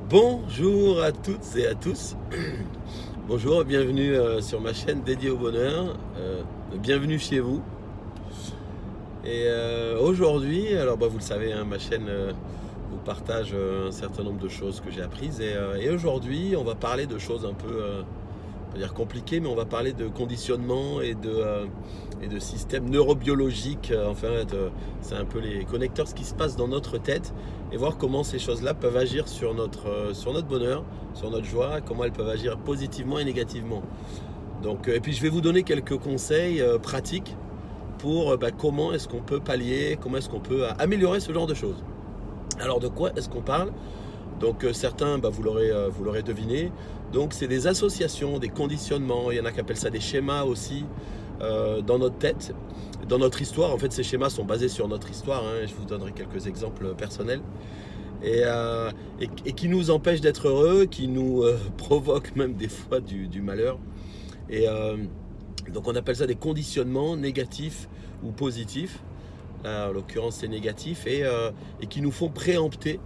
Bonjour à toutes et à tous. Bonjour, bienvenue sur ma chaîne dédiée au bonheur. Bienvenue chez vous. Et aujourd'hui, alors vous le savez, hein, ma chaîne vous partage un certain nombre de choses que j'ai apprises. Et aujourd'hui, on va parler de choses un peu, on va dire compliquées, mais on va parler de conditionnement et de systèmes neurobiologiques. En fait, c'est un peu les connecteurs, ce qui se passe dans notre tête, et voir comment ces choses-là peuvent agir sur notre bonheur, sur notre joie, comment elles peuvent agir positivement et négativement. Donc, et puis je vais vous donner quelques conseils pratiques pour comment est-ce qu'on peut pallier, comment est-ce qu'on peut améliorer ce genre de choses. Alors de quoi est-ce qu'on parle? Donc certains, vous l'aurez deviné, donc c'est des associations, des conditionnements, il y en a qui appellent ça des schémas aussi, dans notre tête, dans notre histoire. En fait, ces schémas sont basés sur notre histoire, hein, je vous donnerai quelques exemples personnels, et qui nous empêchent d'être heureux, qui nous provoquent même des fois du malheur. Et donc on appelle ça des conditionnements négatifs ou positifs. Là, en l'occurrence, c'est négatif, et qui nous font préempter.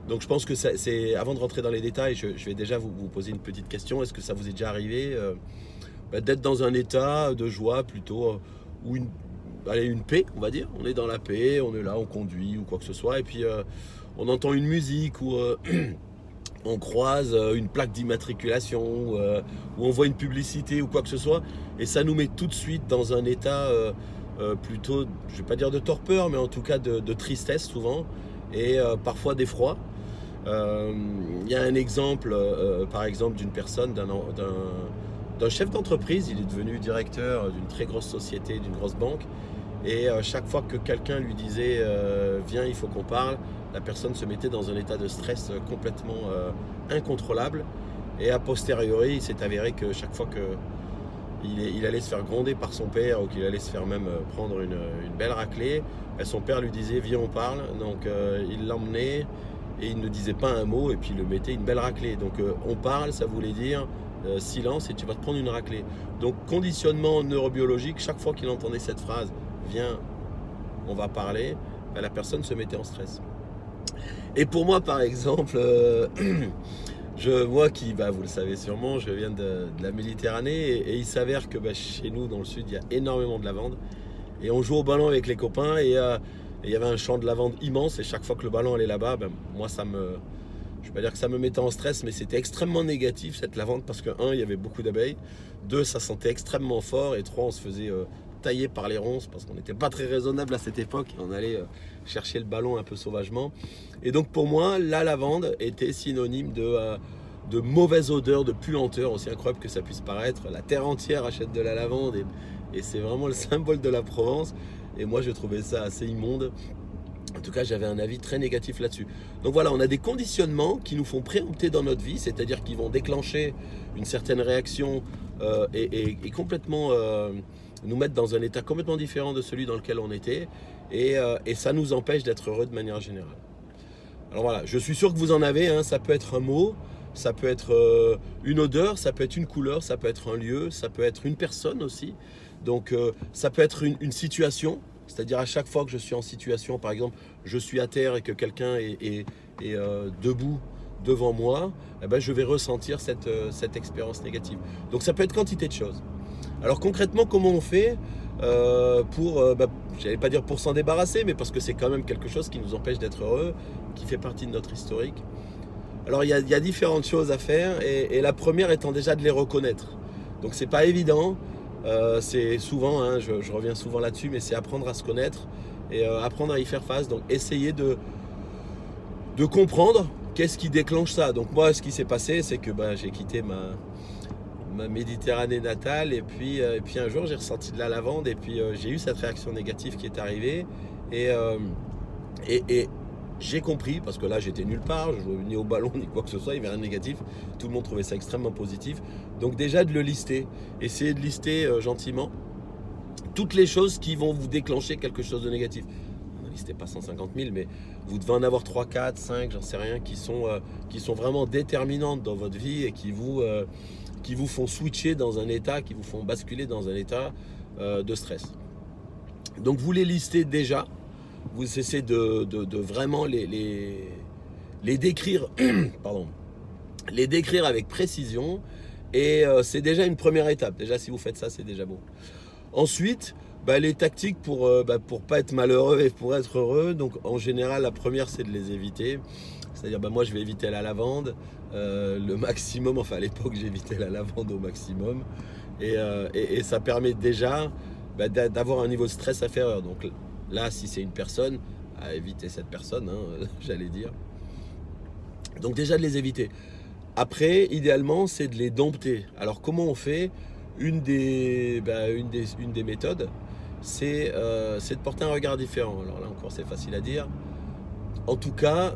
Donc je pense que c'est avant de rentrer dans les détails, je vais déjà vous poser une petite question. Est-ce que ça vous est déjà arrivé d'être dans un état de joie plutôt, ou une paix, on va dire? On est dans la paix, on est là, on conduit ou quoi que ce soit, et puis on entend une musique ou on croise une plaque d'immatriculation, ou on voit une publicité ou quoi que ce soit, et ça nous met tout de suite dans un état plutôt, je ne vais pas dire de torpeur, mais en tout cas de tristesse souvent, et parfois d'effroi. Il y a un exemple, par exemple, d'une personne, d'un chef d'entreprise. Il est devenu directeur d'une très grosse société, d'une grosse banque. Et chaque fois que quelqu'un lui disait viens, il faut qu'on parle, la personne se mettait dans un état de stress complètement incontrôlable. Et a posteriori, il s'est avéré que chaque fois qu'il allait se faire gronder par son père, ou qu'il allait se faire même prendre une belle raclée, son père lui disait viens, on parle. Donc il l'emmenait, et il ne disait pas un mot, et puis il le mettait une belle raclée. Donc on parle, ça voulait dire silence et tu vas te prendre une raclée. Donc conditionnement neurobiologique, chaque fois qu'il entendait cette phrase, viens, on va parler, la personne se mettait en stress. Et pour moi, par exemple, moi qui, vous le savez sûrement, je viens de la Méditerranée, et il s'avère que chez nous, dans le sud, il y a énormément de lavande. Et on joue au ballon avec les copains, et il y avait un champ de lavande immense, et chaque fois que le ballon allait là-bas, moi je ne vais pas dire que ça me mettait en stress, mais c'était extrêmement négatif cette lavande, parce que il y avait beaucoup d'abeilles, 2, ça sentait extrêmement fort, et 3, on se faisait tailler par les ronces, parce qu'on n'était pas très raisonnable à cette époque, et on allait chercher le ballon un peu sauvagement. Et donc pour moi, la lavande était synonyme de mauvaise odeur, de puanteur, aussi incroyable que ça puisse paraître. La terre entière achète de la lavande, et c'est vraiment le symbole de la Provence. Et moi, je trouvais ça assez immonde. En tout cas, j'avais un avis très négatif là-dessus. Donc voilà, on a des conditionnements qui nous font préempter dans notre vie, c'est-à-dire qu'ils vont déclencher une certaine réaction, et complètement nous mettre dans un état complètement différent de celui dans lequel on était, et ça nous empêche d'être heureux de manière générale. Alors voilà, je suis sûr que vous en avez, hein. Ça peut être un mot, ça peut être une odeur, ça peut être une couleur, ça peut être un lieu, ça peut être une personne aussi. Donc ça peut être une situation, c'est-à-dire à chaque fois que je suis en situation, par exemple, je suis à terre et que quelqu'un est debout devant moi, je vais ressentir cette expérience négative. Donc ça peut être quantité de choses. Alors concrètement, comment on fait pour, j'allais pas dire pour s'en débarrasser, mais parce que c'est quand même quelque chose qui nous empêche d'être heureux, qui fait partie de notre historique. Alors il y a différentes choses à faire, et la première étant déjà de les reconnaître. Donc c'est pas évident, c'est souvent, hein, je reviens souvent là-dessus, mais c'est apprendre à se connaître, et apprendre à y faire face. Donc essayer de comprendre qu'est-ce qui déclenche ça. Donc moi, ce qui s'est passé, c'est que j'ai quitté ma Méditerranée natale, et puis un jour j'ai ressenti de la lavande, et puis j'ai eu cette réaction négative qui est arrivée, et j'ai compris, parce que là j'étais nulle part, je jouais ni au ballon ni quoi que ce soit, il n'y avait rien de négatif, tout le monde trouvait ça extrêmement positif. Donc déjà de le lister, essayer de lister gentiment toutes les choses qui vont vous déclencher quelque chose de négatif. Ne listez pas 150 000, mais vous devez en avoir 3, 4, 5, j'en sais rien, qui sont vraiment déterminantes dans votre vie, et qui vous font switcher dans un état, qui vous font basculer dans un état de stress. Donc vous les listez déjà, vous essayez de vraiment les décrire, pardon, les décrire avec précision. Et c'est déjà une première étape. Déjà, si vous faites ça, c'est déjà bon. Ensuite, les tactiques pour pas être malheureux et pour être heureux. Donc, en général, la première, c'est de les éviter. C'est-à-dire, moi, je vais éviter la lavande. Le maximum, enfin, à l'époque, j'évitais la lavande au maximum. Et ça permet déjà d'avoir un niveau de stress inférieur. Donc là, si c'est une personne, à éviter cette personne, j'allais dire. Donc déjà de les éviter. Après, idéalement, c'est de les dompter. Alors comment on fait? Une des méthodes, c'est de porter un regard différent. Alors là encore, c'est facile à dire. En tout cas,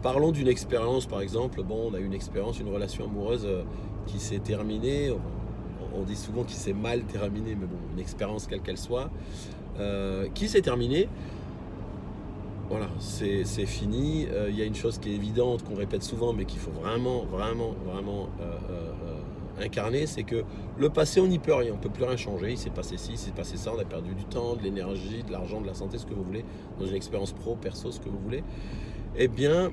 parlons d'une expérience, par exemple. Bon, on a eu une expérience, une relation amoureuse qui s'est terminée. On dit souvent qu'il s'est mal terminé, mais bon, une expérience quelle qu'elle soit, qui s'est terminée. Voilà, c'est fini. Il y a une chose qui est évidente, qu'on répète souvent, mais qu'il faut vraiment incarner, c'est que le passé, on n'y peut rien, on ne peut plus rien changer. Il s'est passé ci, il s'est passé ça, on a perdu du temps, de l'énergie, de l'argent, de la santé, ce que vous voulez, dans une expérience pro, perso, ce que vous voulez. Eh bien,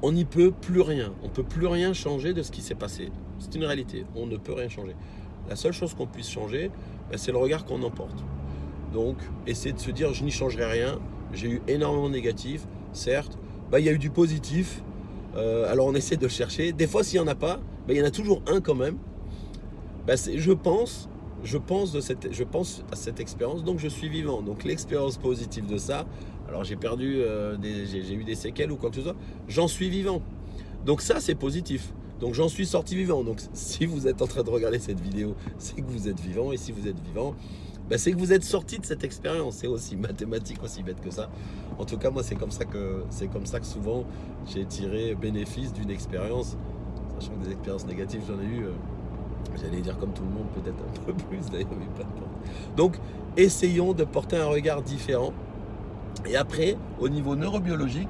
on n'y peut plus rien. On ne peut plus rien changer de ce qui s'est passé. C'est une réalité, on ne peut rien changer. La seule chose qu'on puisse changer, c'est le regard qu'on en porte. Donc, essayer de se dire, je n'y changerai rien. J'ai eu énormément de négatifs, certes. Il y a eu du positif. Alors, on essaie de le chercher. Des fois, s'il n'y en a pas, il y en a toujours un quand même. Je pense à cette expérience, donc je suis vivant. Donc, l'expérience positive de ça, alors j'ai perdu, j'ai eu des séquelles ou quoi que ce soit, j'en suis vivant. Donc ça, c'est positif. Donc j'en suis sorti vivant. Donc si vous êtes en train de regarder cette vidéo, c'est que vous êtes vivant. Et si vous êtes vivant, c'est que vous êtes sorti de cette expérience. C'est aussi mathématique, aussi bête que ça. En tout cas, moi, c'est comme ça que souvent j'ai tiré bénéfice d'une expérience. Sachant que des expériences négatives, j'en ai eu, j'allais dire comme tout le monde, peut-être un peu plus d'ailleurs, mais pas de temps. Donc essayons de porter un regard différent. Et après, au niveau neurobiologique,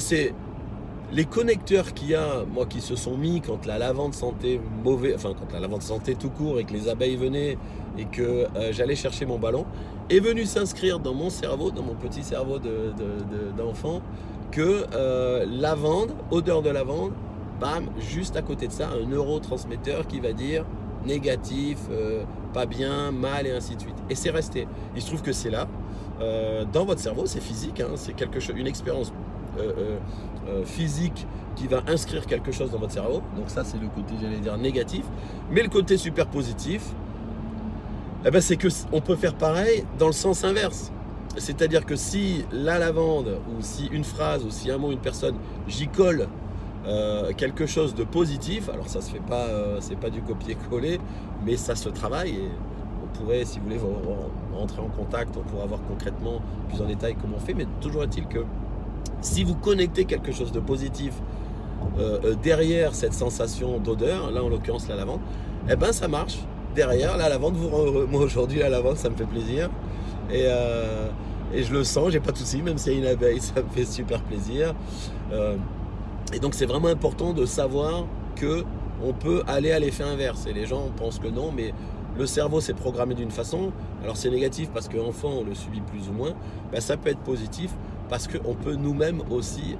c'est les connecteurs qu'il y a, moi, qui se sont mis quand la lavande sentait mauvais, enfin quand la lavande sentait tout court et que les abeilles venaient et que j'allais chercher mon ballon, est venu s'inscrire dans mon cerveau, dans mon petit cerveau d'enfant, que lavande, odeur de lavande, bam, juste à côté de ça, un neurotransmetteur qui va dire négatif, pas bien, mal et ainsi de suite. Et c'est resté. Il se trouve que c'est là, dans votre cerveau, c'est physique, c'est quelque chose, une expérience physique qui va inscrire quelque chose dans votre cerveau. Donc ça, c'est le côté, j'allais dire, négatif. Mais le côté super positif, c'est qu'on peut faire pareil dans le sens inverse. C'est-à-dire que si la lavande, ou si une phrase, ou si un mot, une personne, j'y colle quelque chose de positif, alors ça se fait pas, c'est pas du copier-coller, mais ça se travaille. Et on pourrait, si vous voulez, rentrer en contact, on pourra voir concrètement plus en détail comment on fait, mais toujours est-il que si vous connectez quelque chose de positif derrière cette sensation d'odeur, là en l'occurrence la lavande, ça marche. Derrière, la lavande vous rend heureux. Moi aujourd'hui, la lavande, ça me fait plaisir. Et je le sens, j'ai pas de soucis, même s'il y a une abeille, ça me fait super plaisir. Et donc c'est vraiment important de savoir qu'on peut aller à l'effet inverse. Et les gens pensent que non, mais le cerveau s'est programmé d'une façon. Alors c'est négatif parce qu'enfant on le subit plus ou moins. Ça peut être positif parce qu'on peut nous-mêmes aussi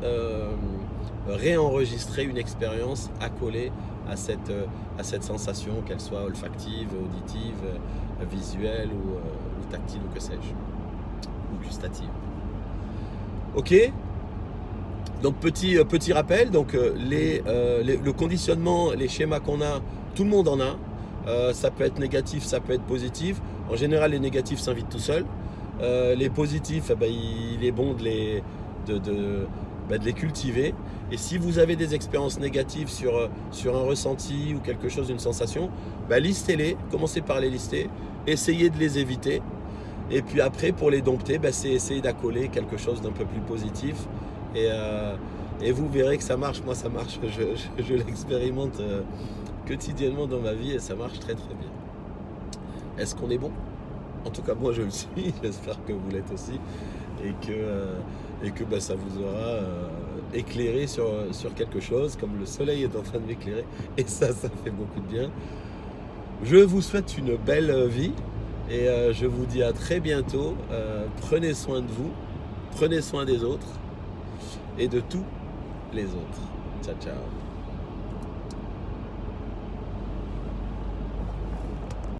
réenregistrer une expérience accolée à cette sensation, qu'elle soit olfactive, auditive, visuelle ou tactile ou que sais-je, ou gustative. Ok. Donc petit rappel, donc le conditionnement, les schémas qu'on a, tout le monde en a. Ça peut être négatif, ça peut être positif. En général, les négatifs s'invitent tout seuls. Les positifs, il est bon de les cultiver. Et si vous avez des expériences négatives sur un ressenti ou quelque chose, une sensation, listez-les, commencez par les lister, essayez de les éviter. Et puis après, pour les dompter, c'est essayer d'accoler quelque chose d'un peu plus positif. Et vous verrez que ça marche. Moi, ça marche. Je l'expérimente quotidiennement dans ma vie et ça marche très très bien. Est-ce qu'on est bon? En tout cas, moi je le suis. J'espère que vous l'êtes aussi et que ça vous aura éclairé sur quelque chose, comme le soleil est en train de m'éclairer. Et ça fait beaucoup de bien. Je vous souhaite une belle vie et je vous dis à très bientôt. Prenez soin de vous, prenez soin des autres. et de tous les autres. Ciao, ciao.